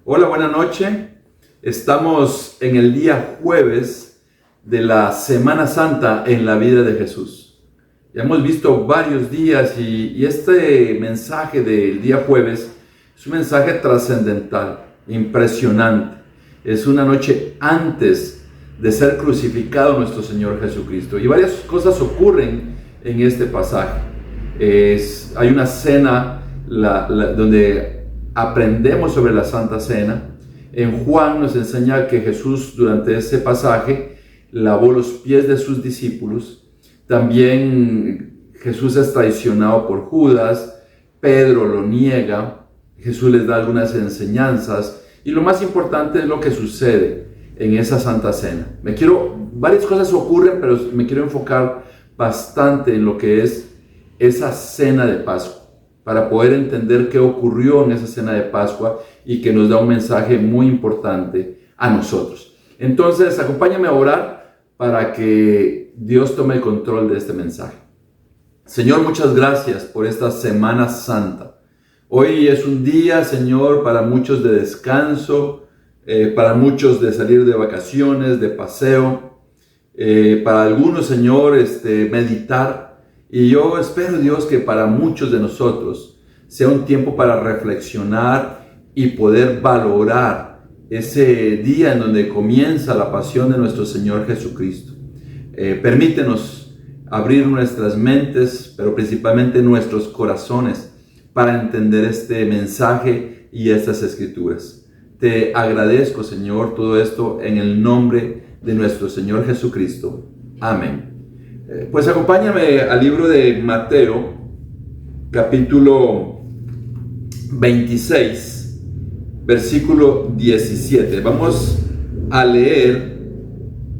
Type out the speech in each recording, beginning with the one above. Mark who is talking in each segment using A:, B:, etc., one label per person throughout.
A: Hola, buena noche. Estamos en el día jueves de la Semana Santa en la vida de Jesús. Ya hemos visto varios días y este mensaje del día jueves es un mensaje trascendental, impresionante. Es una noche antes de ser crucificado nuestro Señor Jesucristo. Y varias cosas ocurren en este pasaje. Hay una cena donde aprendemos sobre la Santa Cena. En Juan nos enseña que Jesús durante ese pasaje lavó los pies de sus discípulos. También Jesús es traicionado por Judas, Pedro lo niega, Jesús les da algunas enseñanzas y lo más importante es lo que sucede en esa Santa Cena. Varias cosas ocurren, pero me quiero enfocar bastante en lo que es esa cena de Pascua, para poder entender qué ocurrió en esa cena de Pascua y que nos da un mensaje muy importante a nosotros. Entonces, acompáñame a orar para que Dios tome el control de este mensaje. Señor, muchas gracias por esta Semana Santa. Hoy es un día, Señor, para muchos de descanso, para muchos de salir de vacaciones, de paseo, para algunos, Señor, meditar. Y yo espero, Dios, que para muchos de nosotros sea un tiempo para reflexionar y poder valorar ese día en donde comienza la pasión de nuestro Señor Jesucristo. Permítenos abrir nuestras mentes, pero principalmente nuestros corazones, para entender este mensaje y estas escrituras. Te agradezco, Señor, todo esto en el nombre de nuestro Señor Jesucristo. Amén. Pues acompáñame al libro de Mateo, capítulo 26, versículo 17. Vamos a leer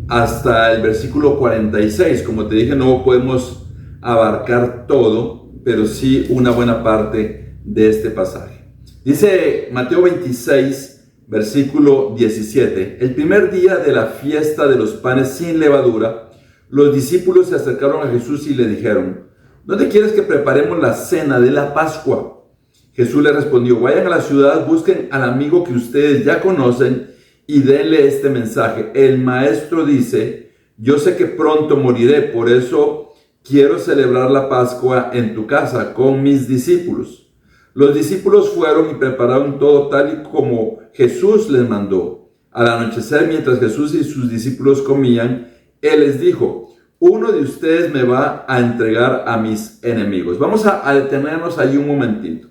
A: hasta el versículo 46. Como te dije, no podemos abarcar todo, pero sí una buena parte de este pasaje. Dice Mateo 26, versículo 17. El primer día de la fiesta de los panes sin levadura, los discípulos se acercaron a Jesús y le dijeron: ¿dónde quieres que preparemos la cena de la Pascua? Jesús le respondió: vayan a la ciudad, busquen al amigo que ustedes ya conocen y denle este mensaje. El maestro dice: yo sé que pronto moriré, por eso quiero celebrar la Pascua en tu casa con mis discípulos. Los discípulos fueron y prepararon todo tal y como Jesús les mandó. Al anochecer, mientras Jesús y sus discípulos comían, Él les dijo: uno de ustedes me va a entregar a mis enemigos. Vamos a detenernos ahí un momentito.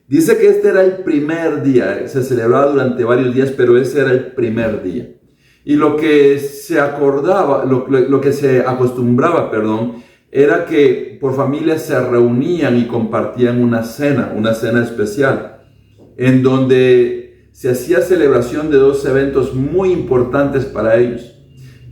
A: Dice que este era el primer día, se celebraba durante varios días, pero ese era el primer día. Y lo que se acostumbraba, era que por familias se reunían y compartían una cena especial, en donde se hacía celebración de dos eventos muy importantes para ellos.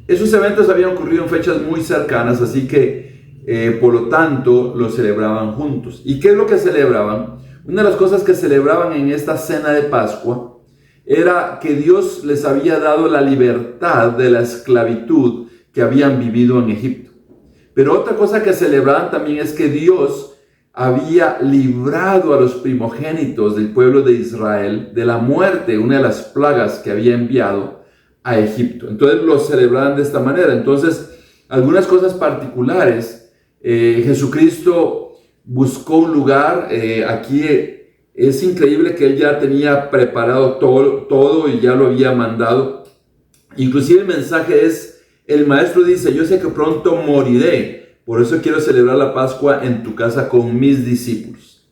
A: Esos eventos habían ocurrido en fechas muy cercanas, así que por lo tanto los celebraban juntos. ¿Y qué es lo que celebraban? Una de las cosas que celebraban en esta cena de Pascua era que Dios les había dado la libertad de la esclavitud que habían vivido en Egipto. Pero otra cosa que celebraban también es que Dios había librado a los primogénitos del pueblo de Israel de la muerte, una de las plagas que había enviado a Egipto. Entonces lo celebraban de esta manera. Entonces, algunas cosas particulares. Jesucristo buscó un lugar. Aquí es increíble que Él ya tenía preparado todo y ya lo había mandado. Inclusive el mensaje es, el maestro dice: yo sé que pronto moriré, por eso quiero celebrar la Pascua en tu casa con mis discípulos.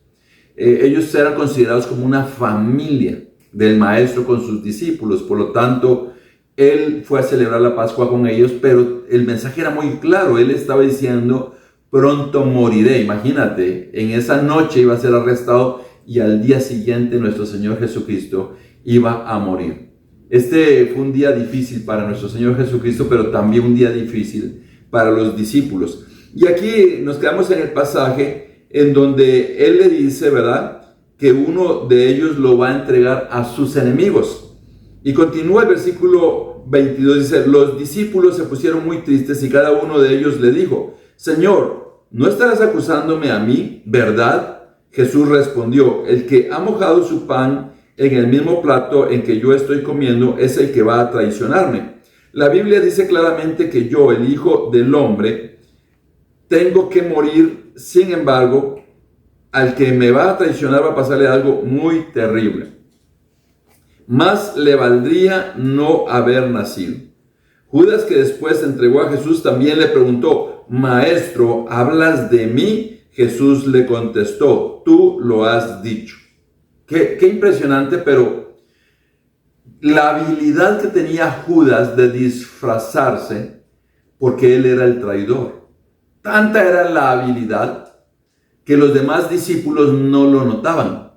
A: Ellos eran considerados como una familia del maestro con sus discípulos. Por lo tanto, Él fue a celebrar la Pascua con ellos, pero el mensaje era muy claro. Él estaba diciendo: pronto moriré. Imagínate, en esa noche iba a ser arrestado y al día siguiente nuestro Señor Jesucristo iba a morir. Este fue un día difícil para nuestro Señor Jesucristo, pero también un día difícil para los discípulos. Y aquí nos quedamos en el pasaje en donde Él le dice, ¿verdad?, que uno de ellos lo va a entregar a sus enemigos. Y continúa el versículo 22, dice: los discípulos se pusieron muy tristes y cada uno de ellos le dijo: Señor, ¿no estarás acusándome a mí, verdad? Jesús respondió: el que ha mojado su pan en el mismo plato en que yo estoy comiendo es el que va a traicionarme. La Biblia dice claramente que yo, el Hijo del Hombre, tengo que morir. Sin embargo, al que me va a traicionar va a pasarle algo muy terrible. Más le valdría no haber nacido. Judas, que después entregó a Jesús, también le preguntó: Maestro, ¿hablas de mí? Jesús le contestó: tú lo has dicho. Qué impresionante, pero la habilidad que tenía Judas de disfrazarse, porque él era el traidor. Tanta era la habilidad que los demás discípulos no lo notaban.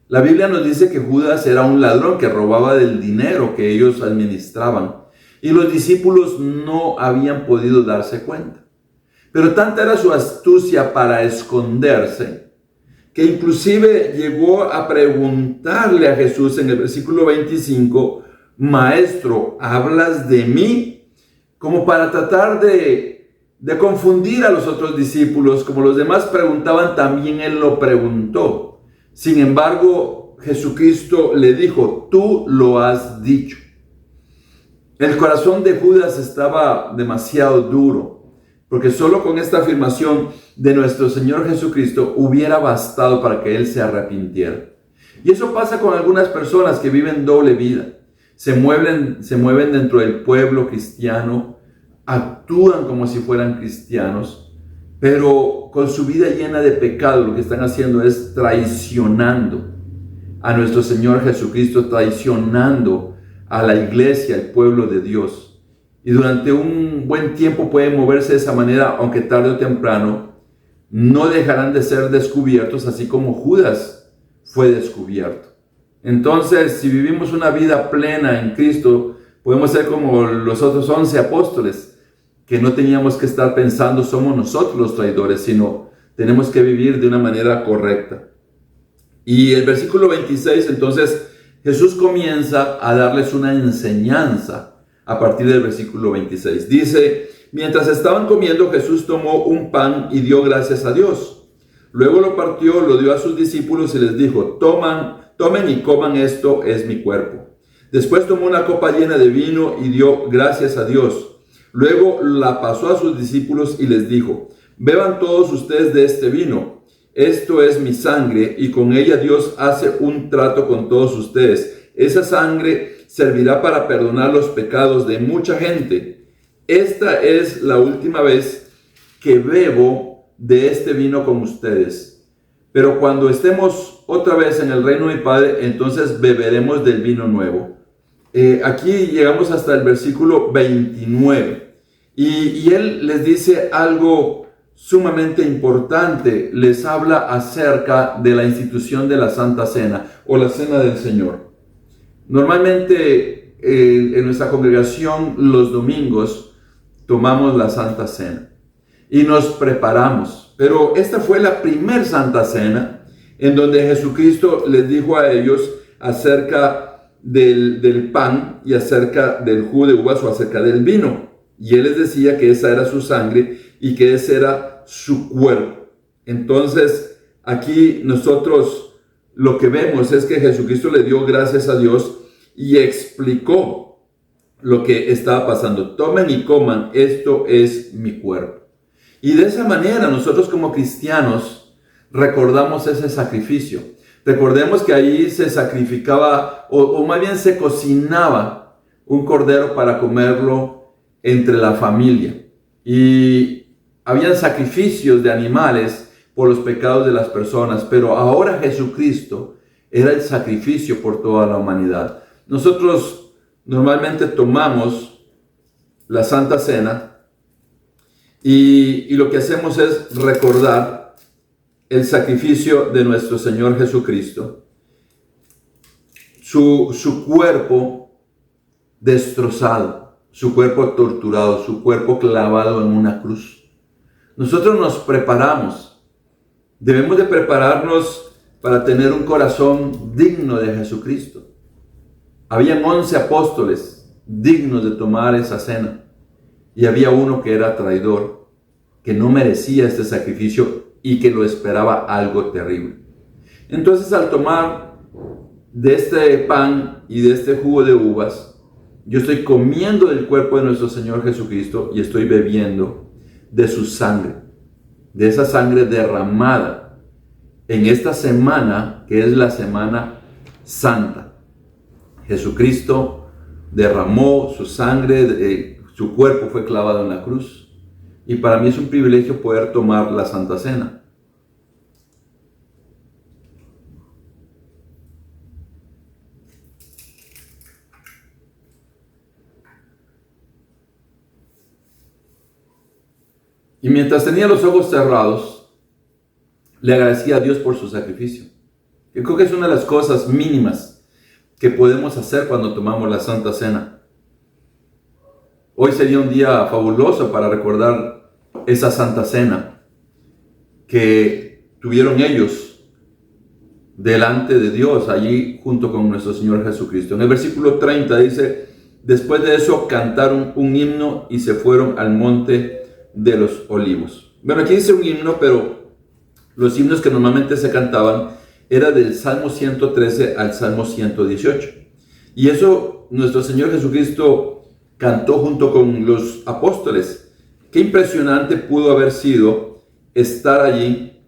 A: La Biblia nos dice que Judas era un ladrón que robaba del dinero que ellos administraban, y los discípulos no habían podido darse cuenta. Pero tanta era su astucia para esconderse, que inclusive llegó a preguntarle a Jesús en el versículo 25, Maestro, ¿hablas de mí? Como para tratar de confundir a los otros discípulos. Como los demás preguntaban, también él lo preguntó. Sin embargo, Jesucristo le dijo: tú lo has dicho. El corazón de Judas estaba demasiado duro, porque solo con esta afirmación de nuestro Señor Jesucristo hubiera bastado para que él se arrepintiera. Y eso pasa con algunas personas que viven doble vida. Se mueven dentro del pueblo cristiano, actúan como si fueran cristianos, pero con su vida llena de pecado lo que están haciendo es traicionando a nuestro Señor Jesucristo, traicionando a la iglesia, al pueblo de Dios. Y durante un buen tiempo pueden moverse de esa manera, aunque tarde o temprano no dejarán de ser descubiertos, así como Judas fue descubierto. Entonces, si vivimos una vida plena en Cristo, podemos ser como los otros 11 apóstoles, que no teníamos que estar pensando somos nosotros los traidores, sino tenemos que vivir de una manera correcta. Y el versículo 26, entonces, Jesús comienza a darles una enseñanza a partir del versículo 26. Dice: mientras estaban comiendo, Jesús tomó un pan y dio gracias a Dios. Luego lo partió, lo dio a sus discípulos y les dijo: tomen y coman, esto es mi cuerpo. Después tomó una copa llena de vino y dio gracias a Dios. Luego la pasó a sus discípulos y les dijo: beban todos ustedes de este vino. Esto es mi sangre, y con ella Dios hace un trato con todos ustedes. Esa sangre servirá para perdonar los pecados de mucha gente. Esta es la última vez que bebo de este vino con ustedes. Pero cuando estemos otra vez en el reino de mi Padre, entonces beberemos del vino nuevo. Aquí llegamos hasta el versículo 29. Y él les dice algo sumamente importante. Les habla acerca de la institución de la Santa Cena o la Cena del Señor. Normalmente en nuestra congregación los domingos tomamos la Santa Cena y nos preparamos. Pero esta fue la primer Santa Cena en donde Jesucristo les dijo a ellos acerca del pan y acerca del jugo de uvas o acerca del vino. Y él les decía que esa era su sangre y que ese era su cuerpo. Entonces, aquí nosotros lo que vemos es que Jesucristo le dio gracias a Dios y explicó lo que estaba pasando. Tomen y coman, esto es mi cuerpo. Y de esa manera nosotros como cristianos recordamos ese sacrificio. Recordemos que ahí se sacrificaba o más bien se cocinaba un cordero para comerlo entre la familia. Y habían sacrificios de animales por los pecados de las personas, pero ahora Jesucristo era el sacrificio por toda la humanidad. Nosotros normalmente tomamos la Santa Cena y lo que hacemos es recordar el sacrificio de nuestro Señor Jesucristo, su cuerpo destrozado, su cuerpo torturado, su cuerpo clavado en una cruz. Nosotros nos preparamos, debemos de prepararnos para tener un corazón digno de Jesucristo. Habían 11 apóstoles dignos de tomar esa cena y había uno que era traidor, que no merecía este sacrificio y que lo esperaba algo terrible. Entonces, al tomar de este pan y de este jugo de uvas, yo estoy comiendo del cuerpo de nuestro Señor Jesucristo y estoy bebiendo de su sangre, de esa sangre derramada en esta semana que es la Semana Santa. Jesucristo derramó su sangre, su cuerpo fue clavado en la cruz. Y para mí es un privilegio poder tomar la Santa Cena. Y mientras tenía los ojos cerrados, le agradecía a Dios por su sacrificio. Yo creo que es una de las cosas mínimas que podemos hacer cuando tomamos la Santa Cena. Hoy sería un día fabuloso para recordar esa Santa Cena que tuvieron ellos delante de Dios, allí junto con nuestro Señor Jesucristo. En el versículo 30 dice, después de eso cantaron un himno y se fueron al monte de los Olivos. Bueno, aquí dice un himno, pero los himnos que normalmente se cantaban era del Salmo 113 al Salmo 118. Y eso nuestro Señor Jesucristo cantó junto con los apóstoles. Qué impresionante pudo haber sido estar allí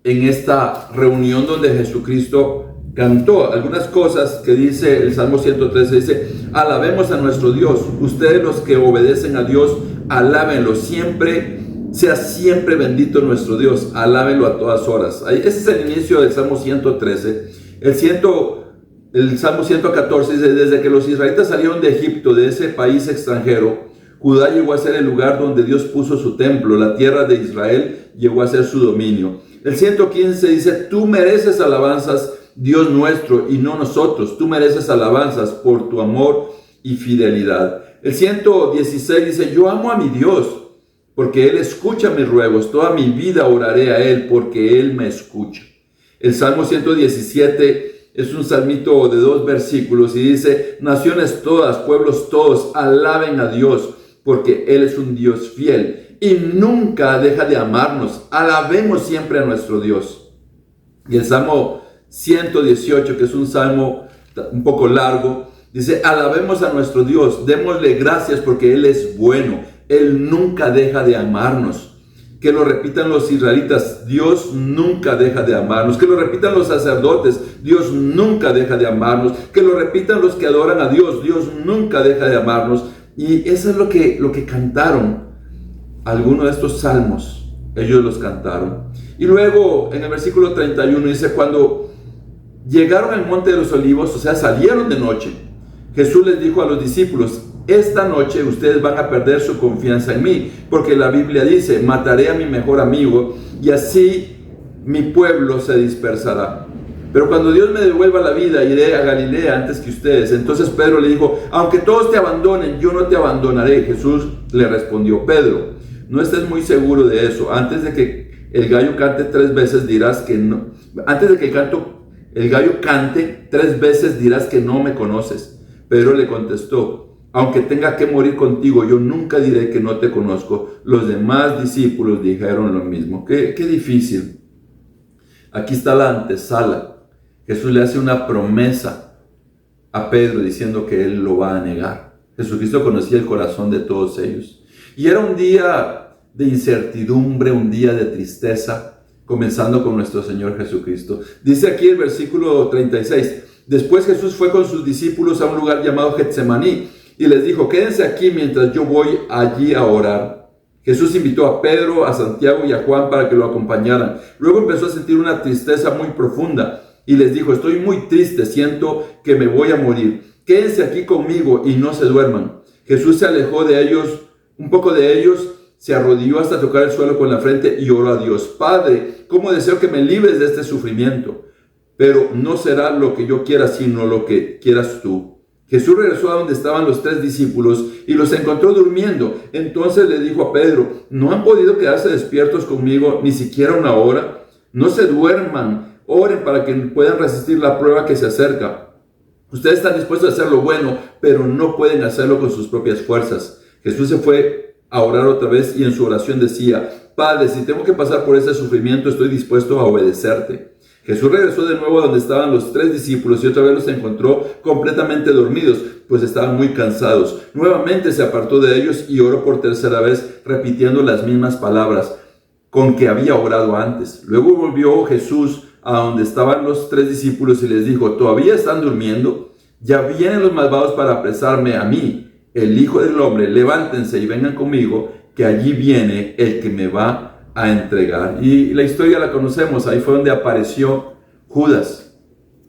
A: en esta reunión donde Jesucristo cantó. Algunas cosas que dice el Salmo 113, dice, alabemos a nuestro Dios, ustedes los que obedecen a Dios, alábenlo siempre, sea siempre bendito nuestro Dios, alábenlo a todas horas. Ese es el inicio del Salmo 113. El Salmo 114 dice, desde que los israelitas salieron de Egipto, de ese país extranjero, Judá llegó a ser el lugar donde Dios puso su templo, la tierra de Israel llegó a ser su dominio. El 115 dice, tú mereces alabanzas, Dios nuestro, y no nosotros, tú mereces alabanzas por tu amor y fidelidad. El 116 dice, yo amo a mi Dios, porque Él escucha mis ruegos, toda mi vida oraré a Él, porque Él me escucha. El Salmo 117 es un salmito de 2 versículos y dice, naciones todas, pueblos todos, alaben a Dios, porque Él es un Dios fiel y nunca deja de amarnos. Alabemos siempre a nuestro Dios. Y el Salmo 118, que es un salmo un poco largo, dice, alabemos a nuestro Dios, démosle gracias porque Él es bueno, Él nunca deja de amarnos. Que lo repitan los israelitas, Dios nunca deja de amarnos. Que lo repitan los sacerdotes, Dios nunca deja de amarnos. Que lo repitan los que adoran a Dios, Dios nunca deja de amarnos. Y eso es lo que cantaron algunos de estos salmos, ellos los cantaron. Y luego en el versículo 31 dice, cuando llegaron al monte de los olivos, o sea, salieron de noche, Jesús les dijo a los discípulos, esta noche ustedes van a perder su confianza en mí, porque la Biblia dice, mataré a mi mejor amigo y así mi pueblo se dispersará. Pero cuando Dios me devuelva la vida, iré a Galilea antes que ustedes. Entonces Pedro le dijo, aunque todos te abandonen, yo no te abandonaré. Jesús le respondió, Pedro, no estés muy seguro de eso. Antes de que el gallo cante 3 veces dirás que no. Antes de que el gallo cante 3 veces dirás que no me conoces. Pedro le contestó, aunque tenga que morir contigo, yo nunca diré que no te conozco. Los demás discípulos dijeron lo mismo. Qué difícil. Aquí está la antesala. Jesús le hace una promesa a Pedro diciendo que él lo va a negar. Jesucristo conocía el corazón de todos ellos. Y era un día de incertidumbre, un día de tristeza, comenzando con nuestro Señor Jesucristo. Dice aquí el versículo 36, después Jesús fue con sus discípulos a un lugar llamado Getsemaní y les dijo, quédense aquí mientras yo voy allí a orar. Jesús invitó a Pedro, a Santiago y a Juan para que lo acompañaran. Luego empezó a sentir una tristeza muy profunda y les dijo, estoy muy triste, siento que me voy a morir. Quédense aquí conmigo y no se duerman. Jesús se alejó de ellos, un poco de ellos, se arrodilló hasta tocar el suelo con la frente y oró a Dios. Padre, cómo deseo que me libres de este sufrimiento, pero no será lo que yo quiera, sino lo que quieras tú. Jesús regresó a donde estaban los 3 discípulos y los encontró durmiendo. Entonces le dijo a Pedro, ¿no han podido quedarse despiertos conmigo ni siquiera una hora? No se duerman, oren para que puedan resistir la prueba que se acerca. Ustedes están dispuestos a hacer lo bueno, pero no pueden hacerlo con sus propias fuerzas. Jesús se fue a orar otra vez y en su oración decía, Padre, si tengo que pasar por ese sufrimiento, estoy dispuesto a obedecerte. Jesús regresó de nuevo a donde estaban los 3 discípulos y otra vez los encontró completamente dormidos, pues estaban muy cansados. Nuevamente se apartó de ellos y oró por tercera vez, repitiendo las mismas palabras con que había orado antes. Luego volvió Jesús a donde estaban los 3 discípulos y les dijo: ¿todavía están durmiendo? Ya vienen los malvados para apresarme a mí, el Hijo del Hombre. Levántense y vengan conmigo, que allí viene el que me va a entregar. Y la historia la conocemos, ahí fue donde apareció Judas.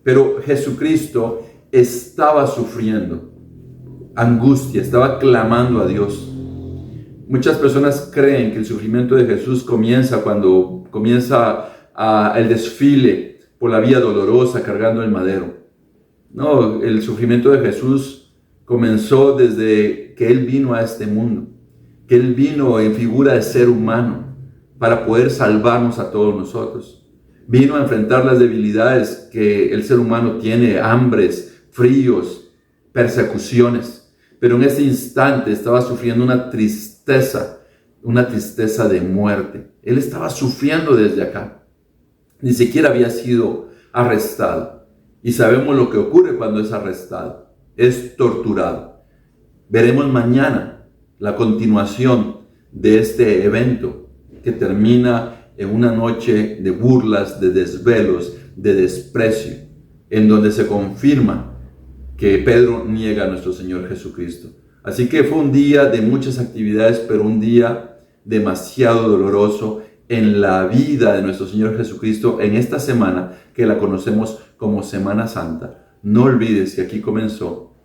A: Pero Jesucristo estaba sufriendo angustia, estaba clamando a Dios. Muchas personas creen que el sufrimiento de Jesús comienza cuando comienza el desfile por la vía dolorosa cargando el madero. No, el sufrimiento de Jesús comenzó desde que Él vino a este mundo, que Él vino en figura de ser humano para poder salvarnos a todos nosotros. Vino a enfrentar las debilidades que el ser humano tiene, hambres, fríos, persecuciones. Pero en ese instante estaba sufriendo una tristeza de muerte. Él estaba sufriendo desde acá. Ni siquiera había sido arrestado. Y sabemos lo que ocurre cuando es arrestado. Es torturado. Veremos mañana la continuación de este evento que termina en una noche de burlas, de desvelos, de desprecio, en donde se confirma que Pedro niega a nuestro Señor Jesucristo. Así que fue un día de muchas actividades, pero un día demasiado doloroso en la vida de nuestro Señor Jesucristo en esta semana que la conocemos como Semana Santa. No olvides que aquí comenzó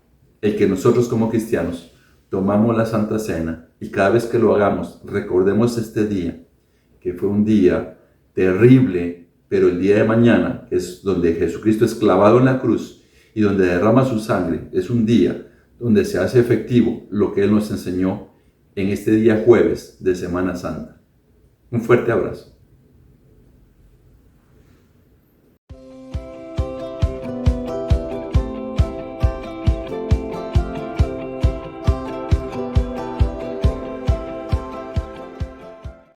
A: el que nosotros como cristianos tomamos la Santa Cena y cada vez que lo hagamos recordemos este día, que fue un día terrible, pero el día de mañana, que es donde Jesucristo es clavado en la cruz y donde derrama su sangre, es un día donde se hace efectivo lo que Él nos enseñó en este día jueves de Semana Santa. Un fuerte abrazo.